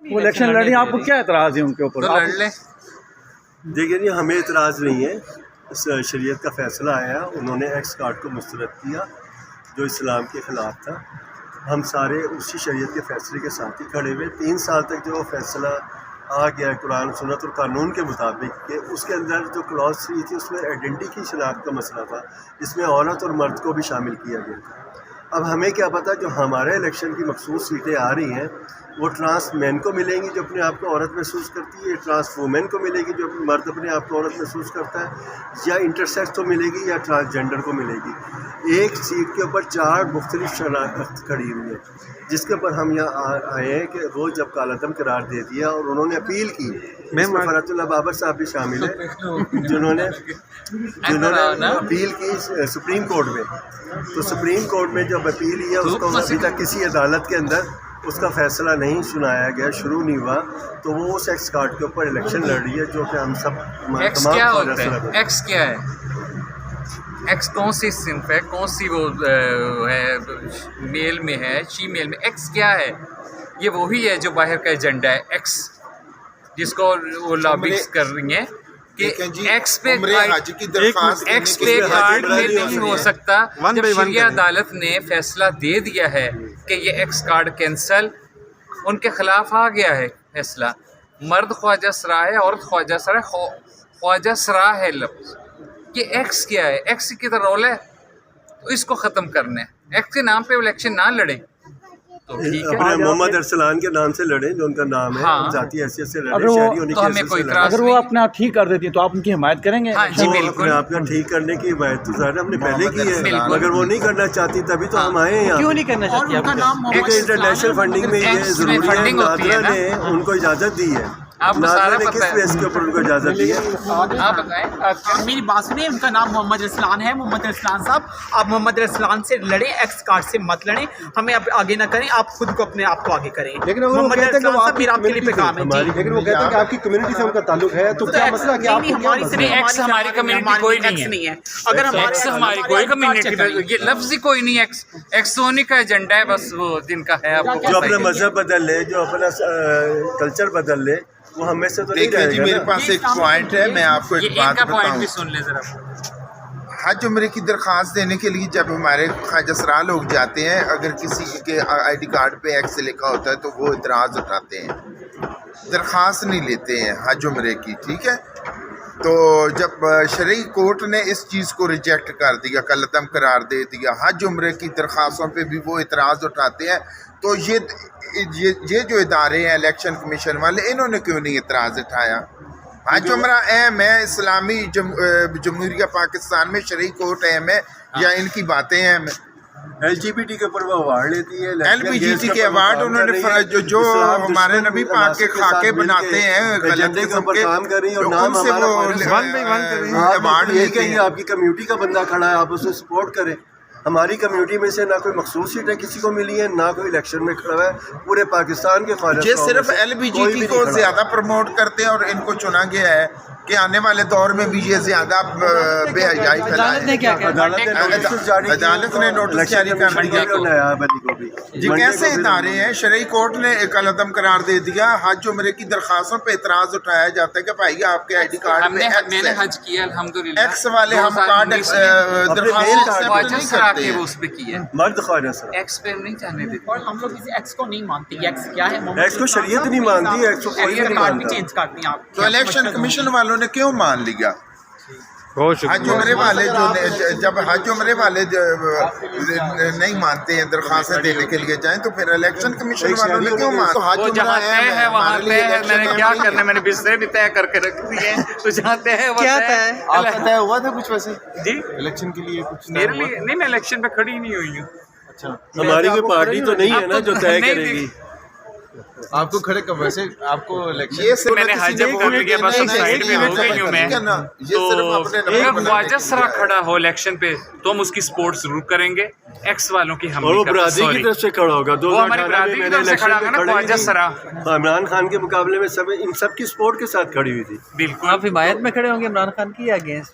وہ الیکشن لڑی، آپ کو کیا اعتراض ہے ان کے اوپر؟ لڑ لیں۔ دیکھیے جی، ہمیں اعتراض نہیں ہے، شریعت کا فیصلہ آیا، انہوں نے ایکس کارڈ کو مسترد کیا جو اسلام کے خلاف تھا۔ ہم سارے اسی شریعت کے فیصلے کے ساتھ ہی کھڑے ہوئے۔ 3 سال تک جو فیصلہ آ گیا قرآن سنت اور قانون کے مطابق کہ اس کے اندر جو کلاس 3 تھی اس میں آئیڈینٹی کی شناخت کا مسئلہ تھا، اس میں عورت اور مرد کو بھی شامل کیا گیا تھا۔ اب ہمیں کیا پتہ جو ہمارے الیکشن کی مخصوص سیٹیں آ رہی ہیں وہ ٹرانس مین کو ملیں گی جو اپنے آپ کو عورت محسوس کرتی ہے، ٹرانس وومین کو ملے گی جو مرد اپنے آپ کو عورت محسوس کرتا ہے، یا انٹرسیکس کو ملے گی یا ٹرانسجینڈر کو ملے گی۔ ایک سیٹ کے اوپر 4 مختلف شناخت کھڑی ہوئی ہے، جس کے اوپر ہم یہاں آئے ہیں کہ وہ جب کالعدم قرار دے دیا اور انہوں نے اپیل کی، اس میں فرحت اللہ بابر صاحب بھی شامل ہیں جنہوں نے اپیل کی سپریم کورٹ میں۔ تو سپریم کورٹ میں جب اپیل ہے اس کو ابھی تک کسی عدالت کے اندر اس کا فیصلہ نہیں سنایا گیا، شروع نہیں ہوا، تو وہ اس ایکس کارڈ کے اوپر الیکشن لڑ رہی ہے جو کہ ہم سب ایکس کیا ہوتا ہے؟ ایکس کیا ہے؟ ایکس کون سی صنف ہے؟ کون سی وہ ہے؟ میل میں ہے، شی میل میں؟ ایکس کیا ہے؟ یہ وہی ہے جو باہر کا ایجنڈا ہے، ایکس، جس کو وہ لابیز کر رہی ہیں کہ ایکس پہ کارڈ میں نہیں ہو سکتا۔ جب شریعہ عدالت نے فیصلہ دے دیا ہے کہ یہ ایکس کارڈ کینسل، ان کے خلاف آ گیا ہے فیصلہ۔ مرد خواجہ سرا ہے، عورت خواجہ سرا ہے، خواجہ سرا ہے لفظ۔ یہ ایکس کیا ہے؟ ایکس کی تو رول ہے، تو اس کو ختم کرنا ہے۔ ایکس کے نام پہ الیکشن نہ لڑیں تو ٹھیک ہے، اپنے محمد ارسلان کے نام سے لڑیں جو ان کا نام ہے، ذاتی حیثیت سے لڑیں، شہری ہونے کی حیثیت سے لڑیں۔ اگر وہ اپنے آپ ٹھیک کر دیتی ہیں تو آپ ان کی حمایت کریں گے؟ ہاں جی بالکل۔ اپنے آپ کا ٹھیک کرنے کی حمایت تو ظاہر ہم نے پہلے کی ہے، مگر وہ نہیں کرنا چاہتی تبھی تو ہم آئے ہیں یہاں۔ کیوں نہیں کرنا چاہتی آپ؟ کیونکہ انٹرنیشنل فنڈنگ میں یہ ضروری ہے، نادرا نے ان کو اجازت دی ہے۔ آپ کو سارا نے پتہ کس ہے، بیس کے اوپر ان کو اجازت دی ہے؟ آپ بتائیں۔ میری بات سنیں، ان کا نام محمد ارسلان ہے۔ محمد ارسلان صاحب، آپ محمد ارسلان سے لڑیں، ایکس کارڈ سے مت لڑیں، ہمیں اب آگے نہ کریں، آپ خود کو اپنے آپ کو آگے کریں۔ لیکن محمد ارسلان صاحب میرا آپ کے لیے پیغام ہے جی۔ لیکن وہ کہتے ہیں کہ آپ کی کمیونٹی سے ان کا تعلق ہے، تو کیا مسئلہ کہ آپ ہماری سے ایکس ہماری کمیونٹی کوئی نہیں ہے۔ اگر ایکس ہماری کوئی کمیونٹی، یہ لفظ ہی کوئی نہیں ہے۔ ایکس ہونے کا ایجنڈا ہے، بس وہ دن کا ہے۔ آپ جو اپنا مذہب بدل لے، جو اپنا کلچر بدل لے، وہ ہمیں سے تو نہیں دیکھیں رہے جی، گا میرے نا۔ پاس ایک پوائنٹ ہے، میں آپ کو ایک بات پوائنٹ بھی بتاؤں۔ سن لیں ذرا۔ حج عمرے کی درخواست دینے کے لیے جب ہمارے خواجہ سرا لوگ جاتے ہیں، اگر کسی کے آئی ڈی کارڈ پہ ایکس لکھا ہوتا ہے تو وہ اعتراض اٹھاتے ہیں، درخواست نہیں لیتے ہیں حج عمرے کی، ٹھیک ہے۔ تو جب شرعی کورٹ نے اس چیز کو ریجیکٹ کر دیا، کالعدم قرار دے دیا، حج عمرے کی درخواستوں پہ بھی وہ اعتراض اٹھاتے ہیں، تو یہ جو ادارے ہیں الیکشن کمیشن والے، انہوں نے کیوں نہیں اعتراض اٹھایا؟ حج عمرہ اہم ہے، اسلامی جمہوریہ پاکستان میں شرعی کورٹ اہم ہے یا ان کی باتیں اہم ہیں؟ ایل جی بی ٹی کے اوپر وہ ایوارڈ لیتی ہے، ایل پی جی ٹی کے ایوارڈ انہوں نے جو ہمارے نبی پاک کے خاکے بناتے ہیں غلط قسم کے، کام کر رہی ہے اور نام ان سے وہ ایوارڈ لیتے ہیں۔ آپ کی کمیونٹی کا بندہ کھڑا ہے، آپ اسے سپورٹ کریں۔ ہماری کمیونٹی میں سے نہ کوئی مخصوص سیٹیں کسی کو ملی ہیں، نہ کوئی الیکشن میں کھڑا ہے، پورے پاکستان کے خارج یہ صرف ایل بی جی ٹی کو زیادہ پروموٹ کرتے ہیں اور ان کو چنا گیا ہے کہ آنے والے دور میں بھی یہ زیادہ بے حیائی پھیلائے۔ عدالت نے نوٹس جاری کر دیا۔ جی کیسے ادارے ہیں؟ شرعی کورٹ نے کالعدم قرار دے دیا، حج عمرے کی درخواستوں پہ اعتراض اٹھایا جاتا ہے کہ بھائی آپ کے آئی ڈی کارڈ میں میں نے حج کیا الحمدللہ، ایکس والے ہم کارڈ درخواست نہیں کرتے ہیں۔ اس پہ کیا مرد خواجہ سر ایکس پہ نہیں جانے دیتے۔ اور ہم لوگ اس ایکس کو نہیں مانتے، یہ ایکس کیا ہے؟ ایکس کو شریعت نہیں مانتی، ایکس کو کوئی نہیں کارڈ بھی مانتا۔ چینج کر دیں آپ۔ تو الیکشن کمیشن والوں نے کیوں مان لیا؟ حج عمرے والے جب حج عمرے والے نہیں مانتے ہیں درخواستیں دینے کے لیے جائیں تو پھر الیکشن کمیشن والوں نے کیوں مان؟ حج جہاں طے ہے وہاں طے ہے، میں نے کیا کرنا ہے، میں نے بسترے بھی طے کر کے رکھ دیے ہیں، تو جہاں طے ہے کیا طے ہے؟ آپ کا طے ہوا تھا کچھ ویسے جی؟ الیکشن کے لیے کچھ؟ میرے لیے نہیں، میں الیکشن پہ کھڑی نہیں ہوئی ہوں۔ اچھا، ہماری کوئی پارٹی تو نہیں ہے نا جو طے کرے گی۔ آپ کو کھڑے کب ویسے آپ کو الیکشن؟ یہ میں نے حج کر لیا، بس سائڈ میں ہو گئی ہوں میں، تو خواجہ سرا کھڑا ہو الیکشن پہ تو ہم اس کی سپورٹ ضرور کریں گے، ایکس والوں کی ہم اور وہ برادری کی طرف سے کھڑا ہوگا، وہ ہماری برادری کی طرف سے کھڑا ہوگا نا خواجہ سرا۔ عمران خان کے مقابلے میں سب ان سب کی سپورٹ کے ساتھ کھڑی ہوئی تھی۔ بالکل آپ حمایت میں کھڑے ہوں گے عمران خان کی یا اگینسٹ؟